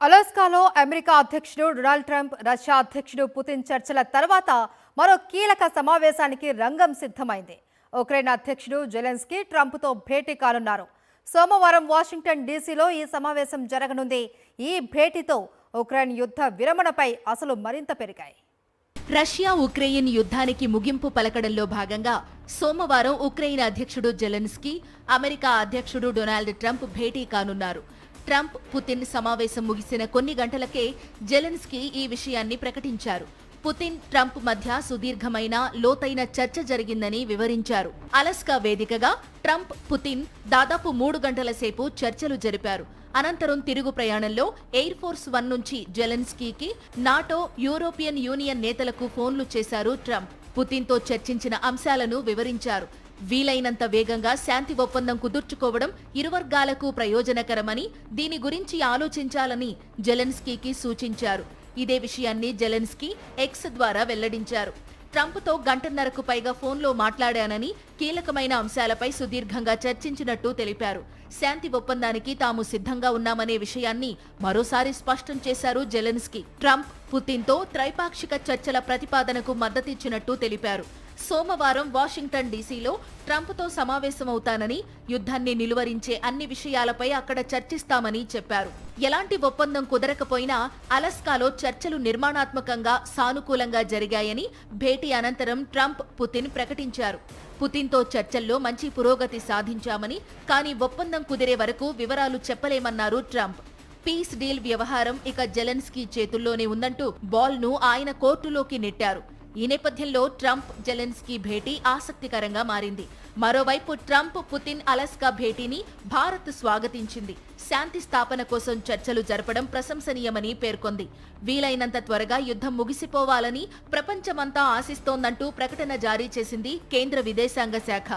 అలాస్కాలో America అధ్యక్షుడు Donald Trump, Russia అధ్యక్షుడు Putin చర్చల తర్వాత మరో కీలక సమావేశానికి రంగం సిద్ధమైంది. ఉక్రెయిన్ అధ్యక్షుడు జెలెన్స్కీ ట్రంప్తో భేటీ కానున్నారు. సోమవారం వాషింగ్టన్ డీసీలో ఈ సమావేశం జరగనుంది. ఈ భేటీతో ఉక్రెయిన్ యుద్ధ విరమణపై అసలు మరింత పెరిగాయి. రష్యా ఉక్రెయిన్ యుద్ధానికి ముగింపు పలకడంలో భాగంగా సోమవారం ఉక్రెయిన్ అధ్యక్షుడు జెలెన్స్కీ, అమెరికా అధ్యక్షుడు డొనాల్డ్ ట్రంప్ భేటీ కానున్నారు. ట్రంప్, పుతిన్ సమావేశం ముగిసిన కొన్ని గంటలకే జెలెన్స్కీ ఈ విషయాన్ని ప్రకటించారు. పుతిన్, ట్రంప్ మధ్య సుదీర్ఘమైన, లోతైన చర్చ జరిగిందని వివరించారు. అలాస్కా వేదికగా ట్రంప్, పుతిన్ దాదాపు 3 గంటల సేపు చర్చలు జరిపారు. అనంతరం తిరుగు ప్రయాణంలో ఎయిర్ ఫోర్స్ 1 నుంచి జెలెన్స్కీకి, నాటో, యూరోపియన్ యూనియన్ నేతలకు ఫోన్లు చేశారు ట్రంప్. పుతిన్తో చర్చించిన అంశాలను వివరించారు. వీలైనంత వేగంగా శాంతి ఒప్పందం కుదుర్చుకోవడం ఇరు వర్గాలకు ప్రయోజనకరమని, దీని గురించి ఆలోచించాలని జెలెన్స్కీకి సూచించారు. ఇదే విషయాన్ని జెలెన్స్కీ ఎక్స్ ద్వారా వెల్లడించారు. ట్రంప్తో గంటన్నరకు పైగా ఫోన్లో మాట్లాడానని, కీలకమైన అంశాలపై సుదీర్ఘంగా చర్చించినట్టు తెలిపారు. శాంతి ఒప్పందానికి తాము సిద్ధంగా ఉన్నామనే విషయాన్ని మరోసారి స్పష్టం చేశారు జెలెన్స్కీ. ట్రంప్, పుతిన్తో త్రైపాక్షిక చర్చల ప్రతిపాదనకు మద్దతిచ్చినట్టు తెలిపారు. సోమవారం వాషింగ్టన్ డీసీలో ట్రంప్తో సమావేశమవుతానని, యుద్ధాన్ని నిలువరించే అన్ని విషయాలపై అక్కడ చర్చిస్తామని చెప్పారు. ఎలాంటి ఒప్పందం కుదరకపోయినా అలాస్కాలో చర్చలు నిర్మాణాత్మకంగా, సానుకూలంగా జరిగాయని భేటీ అనంతరం ట్రంప్, పుతిన్ ప్రకటించారు. పుతిన్తో చర్చల్లో మంచి పురోగతి సాధించామని, కానీ ఒప్పందం కుదిరే వరకు వివరాలు చెప్పలేమన్నారు ట్రంప్. పీస్ డీల్ వ్యవహారం ఇక జెలెన్స్కీ చేతుల్లోనే ఉందంటూ బాల్ను ఆయన కోర్టులోకి నెట్టారు. ఈ నేపథ్యంలో ట్రంప్, జెలెన్స్కీ భేటీ ఆసక్తికరంగా మారింది. మరోవైపు ట్రంప్, పుతిన్ అలాస్కా భేటీని భారత్ స్వాగతించింది. శాంతి స్థాపన కోసం చర్చలు జరపడం ప్రశంసనీయమని పేర్కొంది. వీలైనంత త్వరగా యుద్ధం ముగిసిపోవాలని ప్రపంచమంతా ఆశిస్తోందంటూ ప్రకటన జారీ చేసింది కేంద్ర విదేశాంగ శాఖ.